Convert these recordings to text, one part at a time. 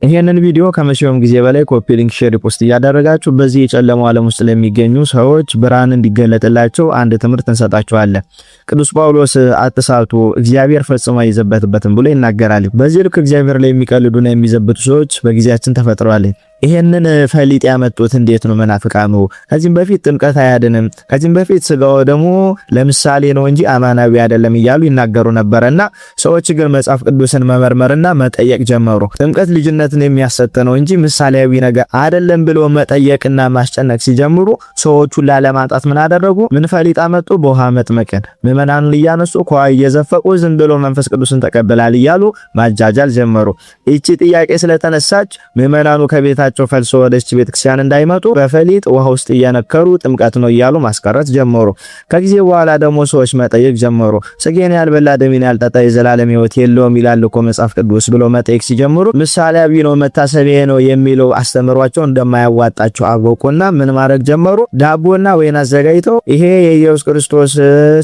ይሄንን ቪዲዮ ከመቼውም ጊዜ በላይ ኮፒ ሊንክ ሼር ፖስት እያደረጋችሁ በዚህ የጨለማው ዓለም ውስጥ ለሚገኙ ሰዎች ብርሃን እንዲገለጥላቸው አንድ ትምህርት እንሰጣቸዋለን። ቅዱስ ጳውሎስ አትሳቱ እግዚአብሔር ፈጽሞ አይዘበትበትም ብሎ ይናገራል። በዚህ ልክ እግዚአብሔር ላይ የሚቀልዱና የሚዘብቱ ሰዎች በጊዜያችን ተፈጥረዋል። ይሄንን ፈሊጥ ያመጡት እንዴት ነው? መናፍቃኑ ከዚህም በፊት ጥምቀት አያድንም፣ ከዚህም በፊት ስጋው ደግሞ ለምሳሌ ነው እንጂ አማናዊ አይደለም እያሉ ይናገሩ ነበርና ሰዎች ግን መጽሐፍ ቅዱስን መመርመርና መጠየቅ ጀመሩ። ጥምቀት ልጅነትን የሚያሰጥ ነው እንጂ ምሳሌያዊ ነገር አይደለም ብሎ መጠየቅና ማስጨነቅ ሲጀምሩ ሰዎቹን ላለማጣት ምን አደረጉ? ምን ፈሊጥ አመጡ? በውሃ መጥመቅን ምዕመናኑን እያነሱ ከውሃ እየዘፈቁ ዝም ብሎ መንፈስ ቅዱስን ተቀበላል እያሉ ማጃጃል ጀመሩ። እቺ ጥያቄ ስለተነሳች ምዕመናኑ ከቤታ ፈልሶ ወደች ቤተክርስቲያን እንዳይመጡ በፈሊጥ ውሃ ውስጥ እየነከሩ ጥምቀት ነው እያሉ ማስቀረት ጀመሩ። ከጊዜ በኋላ ደግሞ ሰዎች መጠየቅ ጀመሩ። ስጋዬን ያልበላ ደሜን ያልጠጣ የዘላለም ሕይወት የለውም ይላል እኮ መጽሐፍ ቅዱስ ብሎ መጠየቅ ሲጀምሩ ምሳሌያዊ ነው መታሰቢያ ነው የሚለው አስተምሯቸው እንደማያዋጣቸው አወቁና ምን ማድረግ ጀመሩ? ዳቦና ወይን አዘጋጅተው ይሄ የኢየሱስ ክርስቶስ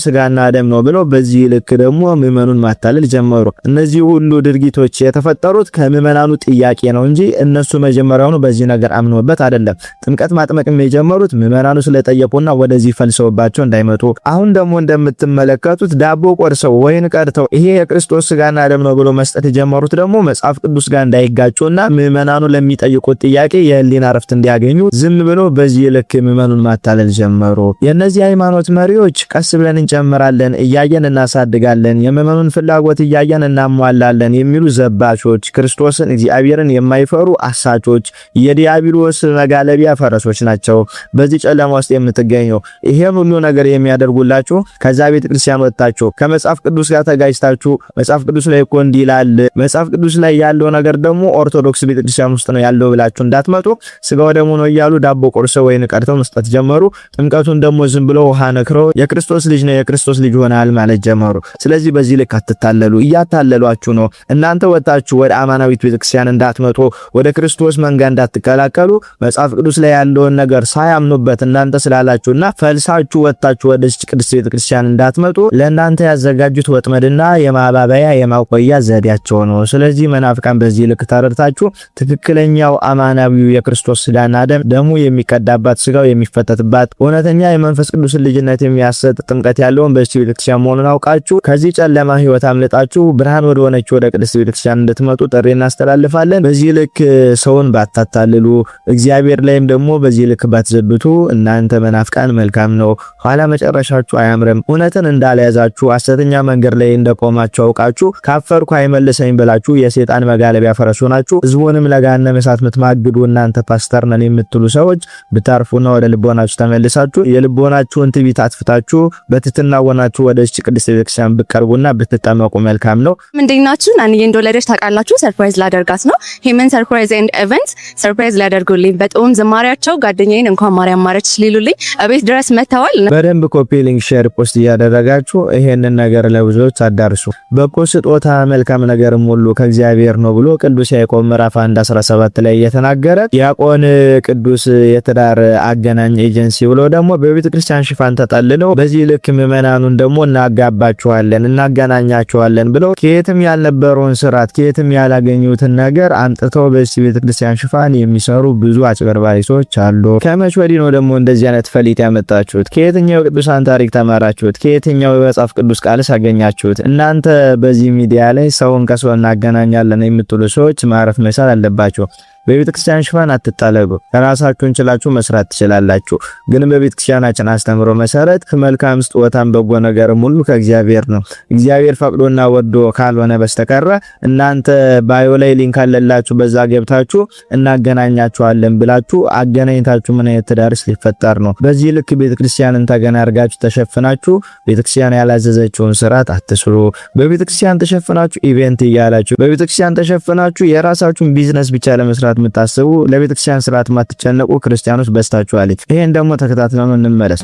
ስጋና ደም ነው ብሎ በዚህ ልክ ደግሞ ምዕመኑን ማታለል ጀመሩ። እነዚህ ሁሉ ድርጊቶች የተፈጠሩት ከምዕመናኑ ጥያቄ ነው እንጂ እነሱ መጀመሪያው በዚህ ነገር አምኖበት አይደለም። ጥምቀት ማጥመቅም የጀመሩት ምዕመናኑ ስለጠየቁና ወደዚህ ፈልሰውባቸው እንዳይመጡ። አሁን ደግሞ እንደምትመለከቱት ዳቦ ቆርሰው ወይን ቀድተው ይሄ የክርስቶስ ስጋና ደም ነው ብሎ መስጠት የጀመሩት ደግሞ መጽሐፍ ቅዱስ ጋር እንዳይጋጩና ምዕመናኑ ለሚጠይቁት ጥያቄ የህሊና ረፍት እንዲያገኙ ዝም ብሎ በዚህ ልክ ምዕመኑን ማታለል ጀመሩ። የነዚህ ሃይማኖት መሪዎች ቀስ ብለን እንጨምራለን፣ እያየን እናሳድጋለን፣ የምዕመኑን ፍላጎት እያየን እናሟላለን የሚሉ ዘባቾች፣ ክርስቶስን እግዚአብሔርን የማይፈሩ አሳቾች የዲያብሎስ መጋለቢያ ፈረሶች ናቸው። በዚህ ጨለማ ውስጥ የምትገኘው ይሄን ሁሉ ነገር የሚያደርጉላችሁ ከዛ ቤተክርስቲያን ወጣችሁ ከመጽሐፍ ቅዱስ ጋር ተጋጭታችሁ መጽሐፍ ቅዱስ ላይ እኮ እንዲህ ይላል፣ መጽሐፍ ቅዱስ ላይ ያለው ነገር ደግሞ ኦርቶዶክስ ቤተክርስቲያን ውስጥ ነው ያለው ብላችሁ እንዳትመጡ ስጋው ደግሞ ነው እያሉ ዳቦ ቆርሰው ወይን ቀድተው መስጠት ጀመሩ። ጥምቀቱን ደግሞ ዝም ብለው ውሃ ነክረው የክርስቶስ ልጅ ነው የክርስቶስ ልጅ ሆናል ማለት ጀመሩ። ስለዚህ በዚህ ልክ አትታለሉ፣ እያታለሏችሁ ነው። እናንተ ወጣችሁ ወደ አማናዊት ቤተክርስቲያን እንዳትመጡ ወደ ክርስቶስ መንጋ እንዳትቀላቀሉ መጽሐፍ ቅዱስ ላይ ያለውን ነገር ሳያምኑበት እናንተ ስላላችሁና ፈልሳችሁ ወጣችሁ ወደ ቅድስት ቤተክርስቲያን እንዳትመጡ ለእናንተ ያዘጋጁት ወጥመድና የማባበያ የማቆያ ዘዴያቸው ነው። ስለዚህ መናፍቃን በዚህ ልክ ተረድታችሁ ትክክለኛው አማናዊው የክርስቶስ ስጋና ደሙ የሚቀዳባት ስጋው የሚፈተትባት እውነተኛ የመንፈስ ቅዱስ ልጅነት የሚያሰጥ ጥምቀት ያለውን በዚህ ቤተክርስቲያን መሆኑን አውቃችሁ ከዚህ ጨለማ ህይወት አምልጣችሁ ብርሃን ወደ ሆነች ወደ ቅድስት ቤተክርስቲያን እንድትመጡ ጥሪ እናስተላልፋለን። በዚህ ልክ ሰውን ባታታልሉ እግዚአብሔር ላይም ደግሞ በዚህ ልክ ባትዘብቱ እናንተ መናፍቃን መልካም ነው፣ ኋላ መጨረሻችሁ አያምርም። እውነትን እንዳልያዛችሁ ሐሰተኛ መንገድ ላይ እንደቆማችሁ አውቃችሁ ካፈርኩ አይመልሰኝ ብላችሁ የሰይጣን መጋለቢያ ፈረስ ሆናችሁ ህዝቡንም ለገሃነመ እሳት የምትማግዱ እናንተ ፓስተር ነን የምትሉ ሰዎች ብታርፉና ወደ ልቦናችሁ ተመልሳችሁ የልቦናችሁን ትዕቢት አጥፍታችሁ በትህትና ሆናችሁ ወደ ቅድስት ቤተክርስቲያን ብትቀርቡና ብትጠመቁ መልካም ነው። ምንድናችሁ? ናንዬ እንደወለደች ታውቃላችሁ። ሰርፕራይዝ ላደርጋት ነው። ሄመን ሰርፕራይዝ ኤንድ ኢቨንት ሰርፕራይዝ ሊያደርጉልኝ በጣም ዘማሪያቸው ጓደኛዬን እንኳን ማርያም ማረች ሊሉልኝ እቤት ድረስ መተዋል። በደንብ ኮፒ ሊንክ ሼር ፖስት እያደረጋችሁ ይሄንን ነገር ለብዙዎች አዳርሱ። በጎ ስጦታ መልካም ነገርም ሁሉ ከእግዚአብሔር ነው ብሎ ቅዱስ ያዕቆብ ምዕራፍ 1:17 ላይ የተናገረ ዲያቆን ቅዱስ የትዳር አገናኝ ኤጀንሲ ብሎ ደግሞ በቤተ ክርስቲያን ሽፋን ተጠልለው በዚህ ልክ ምዕመናኑን ደግሞ እናጋባቸዋለን እናገናኛቸዋለን ብለው ከየትም ያልነበረውን ስርዓት ከየትም ያላገኙትን ነገር አምጥተው በዚህ ቤተ ክርስቲያን ሽፋን የሚሰሩ ብዙ አጭበርባሪ ሰዎች አሉ። ከመቼ ወዲህ ነው ደግሞ እንደዚህ አይነት ፈሊጥ ያመጣችሁት? ከየትኛው ቅዱሳን ታሪክ ተማራችሁት? ከየትኛው የመጽሐፍ ቅዱስ ቃልስ አገኛችሁት? እናንተ በዚህ ሚዲያ ላይ ሰውን ከሰው እናገናኛለን የምትሉ ሰዎች ማረፍ መቻል አለባችሁ። በቤተክርስቲያን ሽፋን አትጣለሉ። ራሳችሁን ችላችሁ መስራት ትችላላችሁ። ግን በቤተክርስቲያናችን አስተምሮ መሰረት መልካም ስጦታን በጎ ነገር ሙሉ ከእግዚአብሔር ነው። እግዚአብሔር ፈቅዶና ወዶ ካልሆነ በስተቀር እናንተ ባዮ ላይ ሊንክ አለላችሁ በዛ ገብታችሁ እናገናኛችኋለን ብላችሁ አገናኝታችሁ ምን አይነት ትዳርስ ሊፈጠር ነው? በዚህ ልክ ቤተክርስቲያንን ተገና አርጋችሁ ተሸፍናችሁ ቤተክርስቲያን ያላዘዘችውን ስርዓት አትስሩ። በቤተክርስቲያን ተሸፍናችሁ ኢቨንት እያላችሁ በቤተክርስቲያን ተሸፍናችሁ የራሳችሁን ቢዝነስ ብቻ ለመስራት የምታስቡ ለቤተክርስቲያን ስርዓት ማትጨነቁ ክርስቲያኖች በስታችኋል። ይሄን ደግሞ ተከታትለን እንመለስ።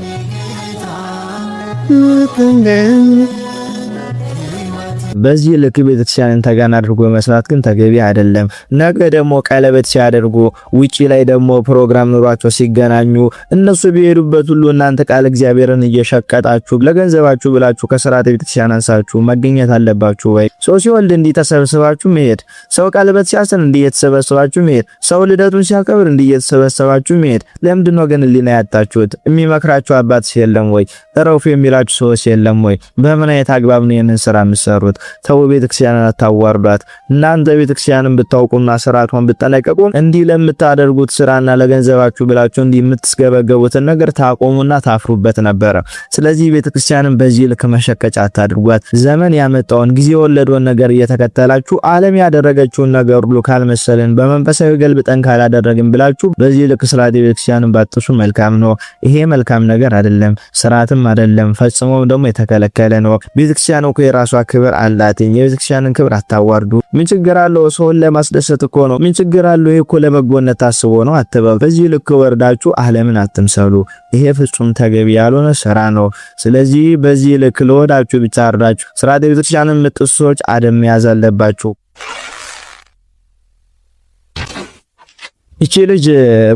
በዚህ ልክ ቤተክርስቲያንን ተገን አድርጎ መስራት ግን ተገቢ አይደለም። ነገ ደግሞ ቀለበት ሲያደርጉ ውጪ ላይ ደግሞ ፕሮግራም ኑሯቸው ሲገናኙ እነሱ ቢሄዱበት ሁሉ እናንተ ቃል እግዚአብሔርን እየሸቀጣችሁ ለገንዘባችሁ ብላችሁ ከስርዓተ ቤተክርስቲያን አንሳችሁ መገኘት አለባችሁ ወይ? ሰው ሲወልድ እንዲህ ተሰብስባችሁ መሄድ፣ ሰው ቀለበት ሲያስር እንዲህ የተሰበሰባችሁ መሄድ፣ ሰው ልደቱን ሲያከብር እንዲህ የተሰበሰባችሁ መሄድ። ለምንድን ነው ግን ሊና ያጣችሁት? የሚመክራችሁ አባት የለም ወይ? እረፉ የሚላችሁ ሰዎች የለም ወይ? በምን አይነት አግባብ ነው ይሄንን ስራ የምትሰሩት? ተው፣ ቤተክርስቲያንን አታዋርዷት። እናንተ ቤተክርስቲያንን ብታውቁና ስርዓቷን ብትጠነቀቁ እንዲህ ለምታደርጉት ስራና ለገንዘባችሁ ብላችሁ እንዲህ የምትስገበገቡትን ነገር ታቆሙና ታፍሩበት ነበረ። ስለዚህ ቤተክርስቲያንን በዚህ ልክ መሸቀጫ አታድርጓት። ዘመን ያመጣውን ጊዜ የወለደውን ነገር እየተከተላችሁ ዓለም ያደረገችውን ነገር ሁሉ ካልመሰልን በመንፈሳዊ ገልብጠን ካላደረግን ብላችሁ በዚህ ልክ ስርዓተ ቤተክርስቲያንን ባጥሱ መልካም ነው። ይሄ መልካም ነገር አይደለም፣ ስርዓትም አይደለም፣ ፈጽሞ ደግሞ የተከለከለ ነው። ቤተክርስቲያን እኮ የራሷ ክብር አላት። የቤተክርስቲያንን ክብር አታዋርዱ። ምን ችግር አለው? ሰውን ለማስደሰት እኮ ነው። ምን ችግር አለው? ይሄ እኮ ለበጎነት ታስቦ ነው አትበሉ። በዚህ ልክ ወርዳችሁ ዓለምን አትምሰሉ። ይሄ ፍጹም ተገቢ ያልሆነ ስራ ነው። ስለዚህ በዚህ ልክ ለወዳችሁ ብቻ አርዳችሁ ስርዓተ ቤተክርስቲያንን የምትጥሱ ሰዎች አደም መያዝ አለባችሁ። ይቺ ልጅ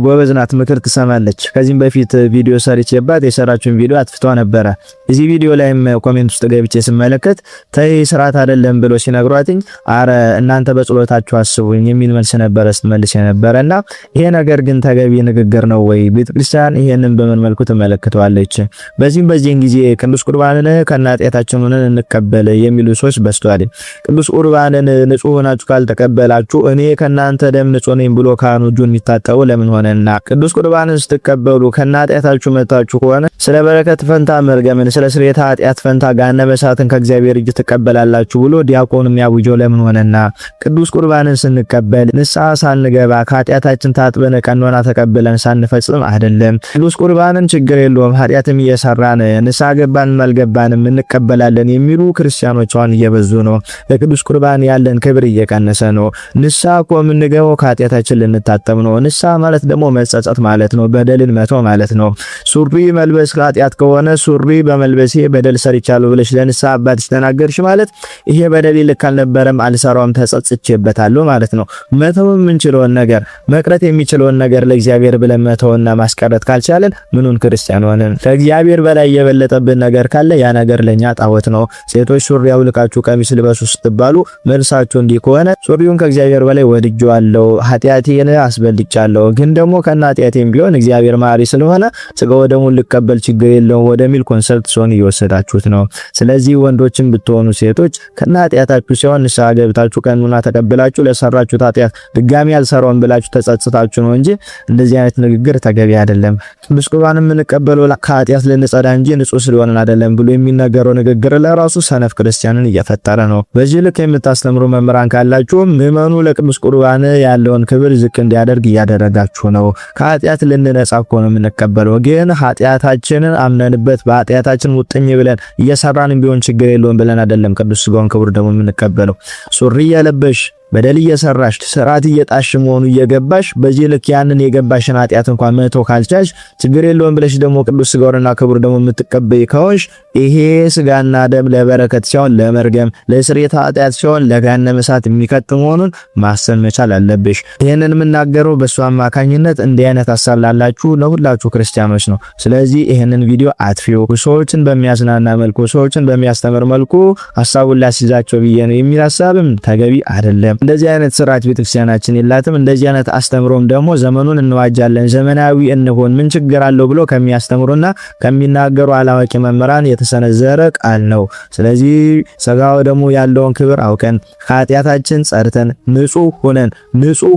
ጎበዝ ናት፣ ምክር ትሰማለች። ከዚህም በፊት ቪዲዮ ሰርቼባት የሰራችውን ቪዲዮ አጥፍቷ ነበረ። እዚህ ቪዲዮ ላይም ኮሜንት ውስጥ ገብቼ ስመለከት ተይ ስርዓት አይደለም ብሎ ሲነግሯትኝ አረ እናንተ በጸሎታችሁ አስቡኝ የሚል መልስ ነበረ ስትመልስ የነበረና ይሄ ነገር ግን ተገቢ ንግግር ነው ወይ? ቤተክርስቲያን ይሄንን በምን መልኩ ትመለከተዋለች? በዚህም ጊዜ ቅዱስ ቁርባንን ከናጤታችን ሆነን እንቀበል የሚሉ ሰዎች በስተዋል። ቅዱስ ቁርባንን ንጹህ ሆናችሁ ካልተቀበላችሁ እኔ ከናንተ ደም ንጹህ ነኝ ብሎ ካህኑ እጁን የሚታጠቡ ለምን ሆነና? ቅዱስ ቁርባንን ስትቀበሉ ከናጤታችሁ መታችሁ ከሆነ ስለ በረከት ፈንታ መርገምን፣ ስለ ስርየተ ኃጢአት ፈንታ ገሃነመ እሳትን ከእግዚአብሔር እጅ ትቀበላላችሁ ብሎ ዲያቆኑ የሚያውጀው ለምን ሆነና? ቅዱስ ቁርባንን ስንቀበል ንስሐ ሳንገባ ከኃጢአታችን ታጥበን ቀኖና ተቀብለን ሳንፈጽም አይደለም። ቅዱስ ቁርባንን ችግር የለውም ኃጢአትም እየሰራን ንስሐ ገባንም አልገባንም እንቀበላለን የሚሉ ክርስቲያኖች አሁን እየበዙ ነው። ለቅዱስ ቁርባን ያለን ክብር እየቀነሰ ነው። ንስሐ እኮ የምንገባው ከኃጢአታችን ልንታጠብ ነው። ንስሐ ማለት ደግሞ መጸጸት ማለት ነው። በደልን መተው ማለት ነው። ሱሪ መልበስ ኃጢአት ከሆነ ሱሪ በመልበሴ በደል ሰርቻለሁ ብለሽ ለንስሐ አባትሽ ተናገርሽ ማለት ይሄ በደል ልክ አልነበረም፣ አልሰራውም፣ ተጸጽቼበታለሁ ማለት ነው። መተው የምንችለውን ነገር መቅረት የሚችለውን ነገር ለእግዚአብሔር ብለን መተውና ማስቀረት ካልቻለን ምኑን ክርስቲያን ሆነን? ከእግዚአብሔር በላይ የበለጠብን ነገር ካለ ያ ነገር ለኛ ጣዖት ነው። ሴቶች ሱሪ አውልቃችሁ ቀሚስ ልበሱ ስትባሉ መልሳችሁ እንዲህ ከሆነ ሱሪውን ከእግዚአብሔር በላይ ወድጄዋለሁ፣ ኃጢአቴን አስበልጫለሁ፣ ግን ደግሞ ከናጢያቴም ቢሆን እግዚአብሔር ማሪ ስለሆነ ስጋው ደግሞ ልቀበል ችግር የለውም ወደሚል ኮንሰፕት ሶን እየወሰዳችሁት ነው። ስለዚህ ወንዶችን ብትሆኑ ሴቶች ከናጢያታችሁ ሲሆን ንስሐ ገብታችሁ ቀኑና ተቀብላችሁ ለሰራችሁት ኃጢአት ድጋሚ አልሰራውም ብላችሁ ተጸጽታችሁ ነው እንጂ እንደዚህ አይነት ንግግር ተገቢ አይደለም። ቅዱስ ቁርባን የምንቀበለው ከኃጢአት ልንጸዳ እንጂ ንጹህ ስለሆነን አይደለም ብሎ የሚነገረው ንግግር ለራሱ ሰነፍ ክርስቲያንን እየፈጠረ ነው። በዚህ ልክ የምታስተምሩ መምህራን ካላችሁ ምዕመኑ ለቅዱስ ቁርባን ያለውን ክብር ዝቅ እንዲያደርግ እያደረጋችሁ ነው። ከኃጢአት ልንነጻ እኮ ነው የምንቀበለው፣ ግን ኃጢአታችንን አምነንበት በኃጢአታችን ውጥኝ ብለን እየሰራን ቢሆን ችግር የለውም ብለን አይደለም ቅዱስ ሥጋውን ክቡር ደግሞ የምንቀበለው። ሱሪ የለበሽ በደል እየሰራሽ ስርዓት እየጣሽ መሆኑ እየገባሽ በዚህ ልክ ያንን የገባሽን ኃጢአት እንኳን መተው ካልቻልሽ ችግር የለውም ብለሽ ደግሞ ቅዱስ ሥጋውንና ክቡር ደግሞ የምትቀበይ ከሆንሽ ይሄ ስጋና ደም ለበረከት ሲሆን ለመርገም፣ ለስርየተ ኃጢአት ሲሆን ለገሃነመ እሳት የሚከት መሆኑን ማሰብ መቻል አለብሽ። ይሄንን የምናገረው በሱ አማካኝነት እንዲህ አይነት ሐሳብ ላላችሁ ለሁላችሁ ክርስቲያኖች ነው። ስለዚህ ይሄንን ቪዲዮ አጥፊው ሰዎችን በሚያዝናና መልኩ ሰዎችን በሚያስተምር መልኩ ሐሳቡን ላስይዛቸው ብዬ ነው የሚል ሐሳብም ተገቢ አይደለም። እንደዚህ አይነት ስርዓት ቤተክርስቲያናችን የላትም። እንደዚህ አይነት አስተምሮም ደግሞ ዘመኑን እንዋጃለን ዘመናዊ እንሆን ምን ችግር አለው ብሎ ከሚያስተምሩና ከሚናገሩ አላዋቂ መምህራን የተሰነዘረ ቃል ነው። ስለዚህ ሥጋው ደግሞ ያለውን ክብር አውቀን ከኃጢአታችን ጸድተን ንጹህ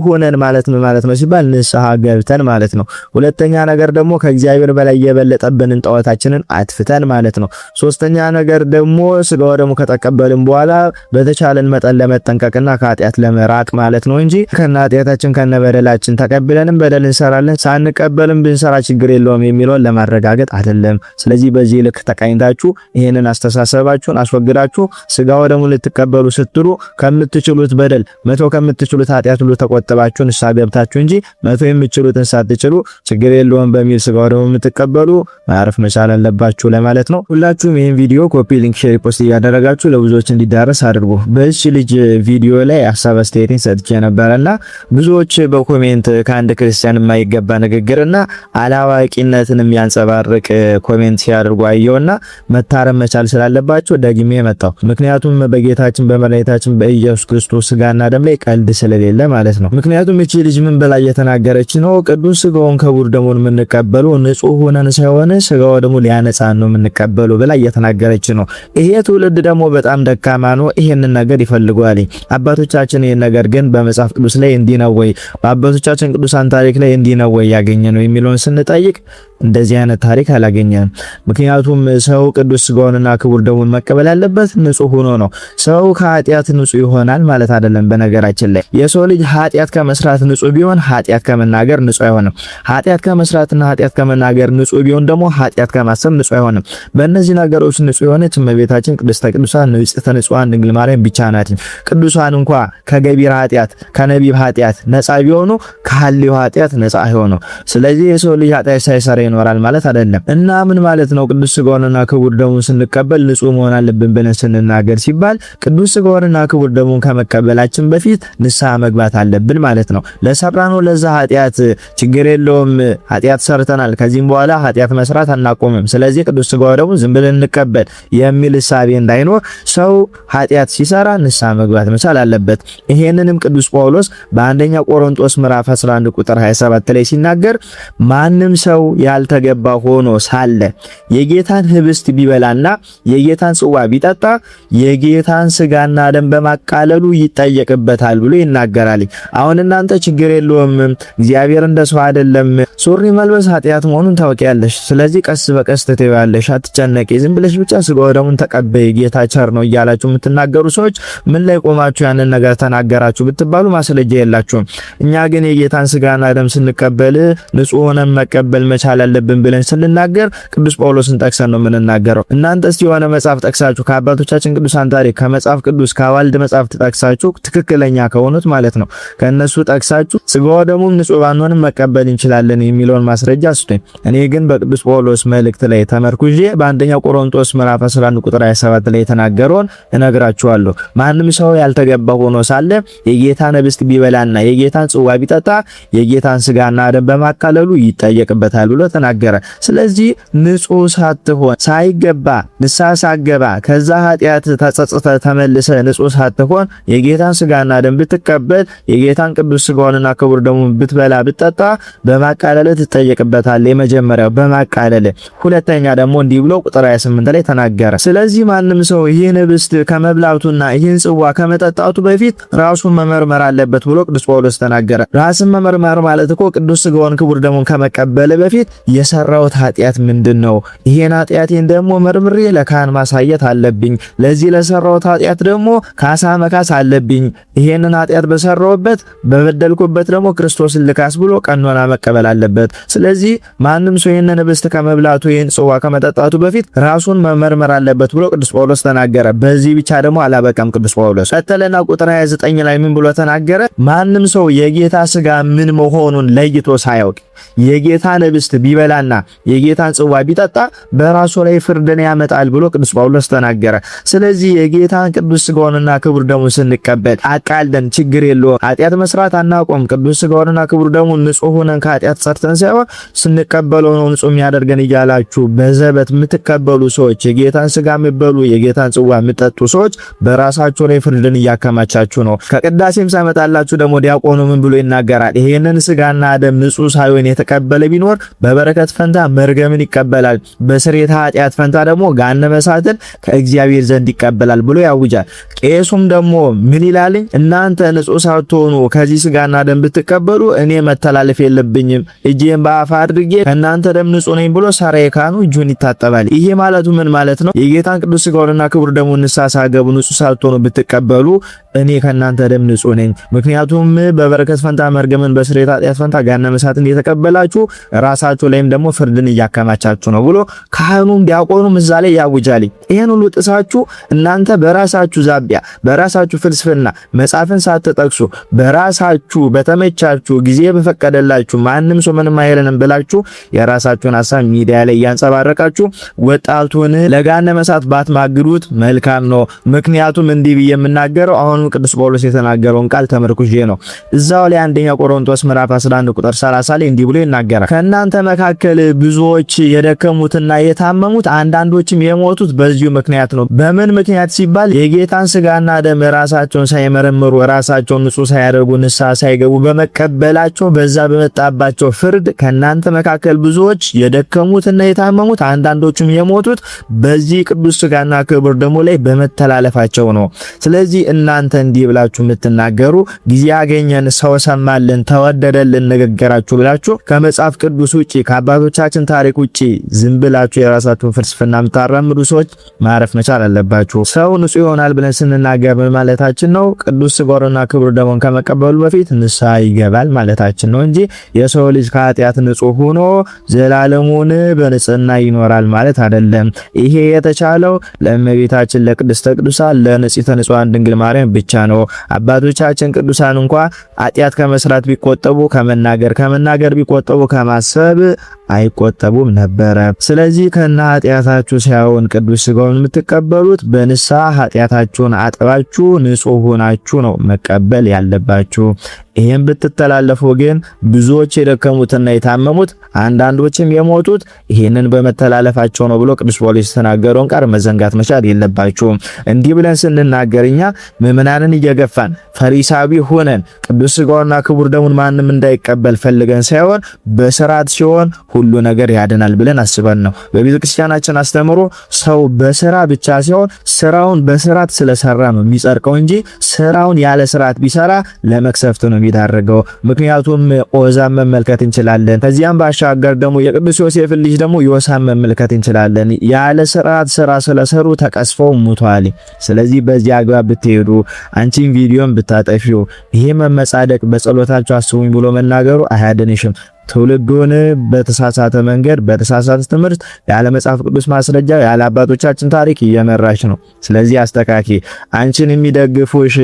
ሆነን ማለት ነው ሲባል ንስሐ ገብተን ማለት ነው። ሁለተኛ ነገር ደግሞ ከእግዚአብሔር በላይ የበለጠብንን ጣዖታችንን አጥፍተን ማለት ነው። ሶስተኛ ነገር ደግሞ ሥጋው ደግሞ ከተቀበልን በኋላ በተቻለን መጠን ለመጠንቀቅና ከኃጢአት ለመራቅ ማለት ነው እንጂ ከነ ኃጢአታችን ከነ በደላችን ተቀብለንም በደል እንሰራለን ሳንቀበልም ብንሰራ ችግር የለውም የሚለውን ለማረጋገጥ አይደለም። ስለዚህ በዚህ ልክ ተቃኝታችሁ ይሄንን አስተሳሰባችሁን አስወግዳችሁ ስጋው ደግሞ ልትቀበሉ ስትሉ ከምትችሉት በደል መቶ ከምትችሉት ኃጢአት ሁሉ ተቆጥባችሁ ንስሐ ገብታችሁ እንጂ መቶ የምትችሉትን ሳትችሉ ችግር የለውም በሚል ስጋው ደግሞ የምትቀበሉ ማረፍ መቻል አለባችሁ ለማለት ነው። ሁላችሁም ይሄን ቪዲዮ ኮፒ ሊንክ ሼር ፖስት እያደረጋችሁ ለብዙዎች እንዲዳረስ አድርጉ። በዚህ ልጅ ቪዲዮ ላይ ሐሳብ አስተያየቴን ሰጥቼ ነበርና ብዙዎች በኮሜንት ከአንድ ክርስቲያን የማይገባ ንግግርና አላዋቂነትን የሚያንጸባርቅ ኮሜንት ሲያደርጉ አየውና መታረም መቻል ስላለባቸው ደግሜ መጣሁ። ምክንያቱም በጌታችን በመድኃኒታችን በኢየሱስ ክርስቶስ ስጋና ደም ላይ ቀልድ ስለሌለ ማለት ነው። ምክንያቱም እቺ ልጅ ምን ብላ እየተናገረች ነው? ቅዱስ ስጋውን ክቡር ደሙን የምንቀበለው ንጹህ ሆነን ሳይሆን ስጋው ደግሞ ሊያነጻን ነው የምንቀበለው ብላ እየተናገረች ነው። ይሄ ትውልድ ደግሞ በጣም ደካማ ነው። ይሄንን ነገር ይፈልገዋል። አባቶቻችን ይሄን ነገር ግን በመጽሐፍ ቅዱስ ላይ እንዲህ ነው ወይ በአባቶቻችን ቅዱሳን ታሪክ ላይ እንዲህ ነው ወይ ያገኘ ነው የሚለውን ስንጠይቅ እንደዚህ አይነት ታሪክ አላገኘንም። ምክንያቱም ሰው ቅዱስ ስጋውንና ክቡር ደሙን መቀበል ያለበት ንጹህ ሆኖ ነው። ሰው ከኃጢአት ንጹህ ይሆናል ማለት አይደለም። በነገራችን ላይ የሰው ልጅ ኃጢአት ከመስራት ንጹህ ቢሆን ኃጢአት ከመናገር ንጹህ አይሆንም። ኃጢአት ከመስራትና ኃጢአት ከመናገር ንጹህ ቢሆን ደግሞ ኃጢአት ከማሰብ ንጹህ አይሆንም። በእነዚህ ነገሮች ንጹህ የሆነች እመቤታችን ቅድስተ ቅዱሳን ንጽሕተ ንጹሐን ድንግል ማርያም ብቻ ናት። ቅዱሳን እንኳ ከገቢረ ኃጢአት ከነቢብ ኃጢአት ነፃ ቢሆኑ ከሐልዮ ኃጢአት ነፃ አይሆኑ። ስለዚህ የሰው ልጅ ኃጢአት ሳይሰራ ይኖራል ማለት አይደለም። እና ምን ማለት ነው? ቅዱስ ስጋውንና ክቡር ደሙን ስንቀበል ንጹህ መሆን አለብን ብለን ስንናገር ሲባል ቅዱስ ስጋውንና ክቡር ደሙን ከመቀበላችን በፊት ንስሐ መግባት አለብን ማለት ነው። ለሰራነው ለዛ ኃጢአት ችግር የለውም ኃጢአት ሰርተናል፣ ከዚህም በኋላ ኃጢአት መስራት አናቆምም፣ ስለዚህ ቅዱስ ስጋው ደግሞ ዝም ብለን እንቀበል የሚል እሳቤ እንዳይኖር ሰው ኃጢአት ሲሰራ ንስሐ መግባት መቻል አለበት። ይሄንንም ቅዱስ ጳውሎስ በአንደኛ ቆሮንቶስ ምዕራፍ 11 ቁጥር 27 ላይ ሲናገር ማንም ሰው ያልተገባ ሆኖ ሳለ የጌታን ህብስት ቢበላና የጌታን ጽዋ ቢጠጣ የጌታን ስጋና ደም በማቃለሉ ይጠየቅበታል ብሎ ይናገራል። አሁን እናንተ ችግር የለውም እግዚአብሔር እንደሰው አይደለም፣ ሱሪ መልበስ ኃጢአት መሆኑን ታውቂያለሽ፣ ስለዚህ ቀስ በቀስ ትተዋለሽ፣ አትጨነቂ፣ ዝም ብለሽ ብቻ ስጋው ደሙን ተቀበይ፣ ጌታ ቸር ነው እያላችሁ የምትናገሩ ሰዎች ምን ላይ ቆማችሁ ያንን ነገር ተናገራችሁ ብትባሉ ማስረጃ የላችሁም። እኛ ግን የጌታን ስጋና ደም ስንቀበል ንጹህ ሆነን መቀበል መቻል አለብን ብለን ስንናገር ቅዱስ ጳውሎስን ጠቅሰን ነው የምንናገረው። እናንተ እስቲ የሆነ መጽሐፍ ጠቅሳችሁ ከአባቶቻችን ቅዱሳን ታሪክ ከመጽሐፍ ቅዱስ ከዋልድ መጽሐፍ ጠቅሳችሁ ትክክለኛ ከሆኑት ማለት ነው ከነሱ ጠቅሳችሁ ስጋው ደሙን ንጹህ ባንሆንም መቀበል እንችላለን የሚለውን ማስረጃ አስጡኝ። እኔ ግን በቅዱስ ጳውሎስ መልእክት ላይ ተመርኩዤ በአንደኛ ቆሮንቶስ ምዕራፍ 11 ቁጥር 27 ላይ የተናገረውን እነግራችኋለሁ። ማንም ሰው ያልተገባ ሆኖ ሳለ የጌታን ህብስት ቢበላና የጌታን ጽዋ ቢጠጣ የጌታን ስጋና ደም በማቃለሉ ይጠየቅበታል ብሎ ተናገረ። ስለዚህ ንጹህ ሳትሆን ሳይገባ ንስሐ ሳገባ ከዛ ኃጢአት ተጸጽተ ተመልሰ ንጹህ ሳትሆን የጌታን ስጋና ደም ብትቀበል የጌታን ቅዱስ ስጋውንና ክቡር ደሙን ብትበላ ብትጠጣ በማቃለል ትጠየቅበታል። የመጀመሪያው በማቃለል። ሁለተኛ ደግሞ እንዲህ ብሎ ቁጥር 28 ላይ ተናገረ። ስለዚህ ማንም ሰው ይህን ህብስት ከመብላቱና ይህን ጽዋ ከመጠጣቱ በፊት ራሱን መመርመር አለበት ብሎ ቅዱስ ጳውሎስ ተናገረ። ራስን መመርመር ማለት እኮ ቅዱስ ስጋውን ክቡር ደሙን ከመቀበል በፊት የሰራውት ኃጢአት ምንድነው? ይሄን ኃጢአቴን ደግሞ መርምሬ ለካህን ማሳየት አለብኝ። ለዚህ ለሰራውት ኃጢአት ደግሞ ካሳ መካስ አለብኝ። ይሄንን ኃጢአት በሰራውበት በበደልኩበት ደግሞ ክርስቶስን ልካስ ብሎ ቀኖና መቀበል አለበት። ስለዚህ ማንም ሰው ይሄንን ህብስት ከመብላቱ ይሄን ጽዋ ከመጠጣቱ በፊት ራሱን መመርመር አለበት ብሎ ቅዱስ ጳውሎስ ተናገረ። በዚህ ብቻ ደግሞ አላበቃም። ቅዱስ ጳውሎስ ቀጠለና ቁጥር 29 ላይ ምን ብሎ ተናገረ? ማንም ሰው የጌታ ስጋ ምን መሆኑን ለይቶ ሳያውቅ የጌታን ህብስት ቢበላና የጌታን ጽዋ ቢጠጣ በራሱ ላይ ፍርድን ያመጣል ብሎ ቅዱስ ጳውሎስ ተናገረ። ስለዚህ የጌታን ቅዱስ ስጋውንና ክቡር ደሙን ስንቀበል አቃልደን ችግር የለውም ኃጢአት መስራት አናቆም። ቅዱስ ስጋውንና ክቡር ደሙን ንጹህ ሆነን ከኃጢአት ሰርተን ሳይሆን ስንቀበለው ነው ንጹህ የሚያደርገን እያላችሁ በዘበት የምትቀበሉ ሰዎች፣ የጌታን ስጋ የምትበሉ የጌታን ጽዋ የምትጠጡ ሰዎች በራሳችሁ ላይ ፍርድን እያከማቻችሁ ነው። ከቅዳሴም ሳይመጣላችሁ ደግሞ ዲያቆኑ ምን ብሎ ይናገራል? ይሄንን ስጋና ደም ንጹህ ሳይሆን የተቀበለ ቢኖር በበረከት ፈንታ መርገምን ይቀበላል፣ በስርየተ ኃጢአት ፈንታ ደግሞ ገሃነመ እሳትን ከእግዚአብሔር ዘንድ ይቀበላል ብሎ ያውጃል። ቄሱም ደግሞ ምን ይላል? እናንተ ንጹህ ሳትሆኑ ከዚህ ስጋና ደም ብትቀበሉ እኔ መተላለፍ የለብኝም፣ እጄን በአፍ አድርጌ ከእናንተ ደም ንጹህ ነኝ ብሎ ሰራየ ካህኑ እጁን ይታጠባል። ይሄ ማለቱ ምን ማለት ነው? የጌታን ቅዱስ ስጋውንና ክቡር ደሙን ንስሐ ሳትገቡ ንጹህ ሳትሆኑ ብትቀበሉ እኔ ከእናንተ ደም ንጹህ ነኝ። ምክንያቱም በበረከት ፈንታ መርገምን በስርየተ ኃጢአት ፈንታ ገሃነመ እሳትን እየተቀበላችሁ ራሳችሁ ላይም ደግሞ ፍርድን እያከማቻችሁ ነው ብሎ ካህኑም ዲያቆኑም እዛ ላይ ያውጃል። ይሄን ሁሉ ጥሳችሁ እናንተ በራሳችሁ ዛቢያ በራሳችሁ ፍልስፍና መጻፍን ሳትጠቅሱ በራሳችሁ በተመቻችሁ ጊዜ በፈቀደላችሁ ማንም ሰው ምንም አይለንም ብላችሁ የራሳችሁን ሐሳብ ሚዲያ ላይ ያንጸባረቃችሁ ወጣቱን ለገሃነመ እሳት ባትማግዱት መልካም ነው። ምክንያቱም እንዲህ ብዬ የምናገረው አሁን ቅዱስ ጳውሎስ የተናገረውን ቃል ተመርኩዤ ነው። እዛው ላይ አንደኛ ቆሮንቶስ ምዕራፍ 11 ቁጥር 30 ላይ እንዲህ ብሎ ይናገራል። ከእናንተ መካከል ብዙዎች የደከሙትና የታመሙት አንዳንዶችም የሞቱት በዚሁ ምክንያት ነው። በምን ምክንያት ሲባል የጌታን ስጋና ደም ራሳቸውን ሳይመረምሩ ራሳቸውን ንጹህ ሳያደርጉ ንስሐ ሳይገቡ በመቀበላቸው በዛ በመጣባቸው ፍርድ ከእናንተ መካከል ብዙዎች የደከሙትና የታመሙት አንዳንዶችም የሞቱት በዚህ ቅዱስ ስጋና ክቡር ደሙ ላይ በመተላለፋቸው ነው። ስለዚህ እናንተ እንዲህ ብላችሁ የምትናገሩ ጊዜ ያገኘን ሰው ሰማልን ተወደደልን ንግግራችሁ ብላችሁ ከመጽሐፍ ቅዱስ ውጪ ከአባቶቻችን ታሪክ ውጪ ዝም ብላችሁ የራሳችሁን ፍልስፍና የምታራምዱ ሰዎች ማረፍ መቻል አለባችሁ። ሰው ንጹህ ይሆናል ብለን ስንናገር ምን ማለታችን ነው? ቅዱስ ስጋውንና ክቡር ደሙን ከመቀበሉ በፊት ንስሐ ይገባል ማለታችን ነው እንጂ የሰው ልጅ ከኃጢአት ንጹህ ሆኖ ዘላለሙን በንጽህና ይኖራል ማለት አይደለም። ይሄ የተቻለው ለእመቤታችን ለቅድስተ ቅዱሳን ለንጽሕተ ንጹሐን ድንግል ማርያም ብቻ ነው። አባቶቻችን ቅዱሳን እንኳን ኃጢአት ከመስራት ቢቆጠቡ ከመናገር ቢቆጠቡ ከማሰብ አይቆጠቡም ነበረ። ስለዚህ ከና ኃጢአታችሁ ሳይሆን ቅዱስ ስጋውን የምትቀበሉት በንስሐ ኃጢአታችሁን አጥባችሁ ንጹህ ሆናችሁ ነው መቀበል ያለባችሁ። ይሄን ብትተላለፉ ግን ብዙዎች የደከሙትና የታመሙት አንዳንዶችም የሞቱት ይሄንን በመተላለፋቸው ነው ብሎ ቅዱስ ጳውሎስ የተናገረውን ቃል መዘንጋት መቻል የለባችሁም። እንዲህ ብለን ስንናገርኛ ምዕመናንን እየገፋን ፈሪሳዊ ሆነን ቅዱስ ስጋውና ክቡር ደሙን ማንም እንዳይቀበል ፈልገን ሳይሆን በስርዓት ሲሆን ሁሉ ነገር ያድናል ብለን አስበን ነው። በቤተ ክርስቲያናችን አስተምሮ ሰው በስራ ብቻ ሲሆን ስራውን በስርዓት ስለሰራ ነው የሚጸድቀው እንጂ ስራውን ያለ ስርዓት ቢሰራ ለመክሰፍት ነው የሚዳረገው። ምክንያቱም ኦዛን መመልከት እንችላለን። ከዚያም ባሻገር ደግሞ የቅዱስ ዮሴፍ ልጅ ደግሞ ዮሳን መመልከት እንችላለን። ያለ ስርዓት ስራ ስለሰሩ ተቀስፈው ሙቷል። ስለዚህ በዚህ አግባብ ብትሄዱ አንቺን ቪዲዮን ብታጠፊው ይሄ መመጻደቅ በጸሎታቸው አስቡኝ ብሎ መናገሩ አያድንሽም። ትውልዱን በተሳሳተ መንገድ በተሳሳተ ትምህርት ያለ መጽሐፍ ቅዱስ ማስረጃ ያለ አባቶቻችን ታሪክ እየመራች ነው። ስለዚህ አስተካኪ። አንቺን የሚደግፉሽ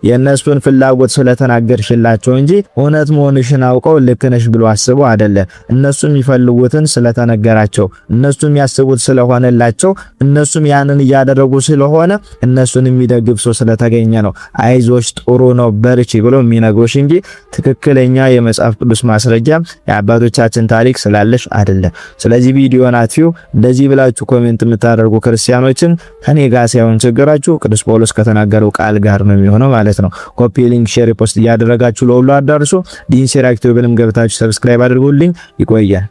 የነሱን ፍላጎት ስለተናገርሽላቸው እንጂ እውነት መሆንሽን አውቀው ልክ ነሽ ብሎ አስበው አይደለም። እነሱም የሚፈልጉትን ስለተነገራቸው፣ እነሱም ያስቡት ስለሆነላቸው፣ እነሱም ያንን እያደረጉ ስለሆነ እነሱን የሚደግፍ ሰው ስለተገኘ ነው አይዞሽ ጥሩ ነው በርቺ ብሎ የሚነግሩሽ እንጂ ትክክለኛ የመጽሐፍ ቅዱስ ማስረጃ አባቶቻችን ታሪክ ስላለሽ አይደለም። ስለዚህ ቪዲዮን አትዩ። እንደዚህ ብላችሁ ኮሜንት የምታደርጉ ክርስቲያኖችን ከኔ ጋር ሳይሆን ችግራችሁ ቅዱስ ጳውሎስ ከተናገረው ቃል ጋር ነው የሚሆነው ማለት ነው። ኮፒ ሊንክ፣ ሼር፣ ፖስት እያደረጋችሁ ለሁሉ አዳርሱ። ዲን ሴራክቲቭ ብለም ገብታችሁ ሰብስክራይብ አድርጉልኝ። ይቆያል።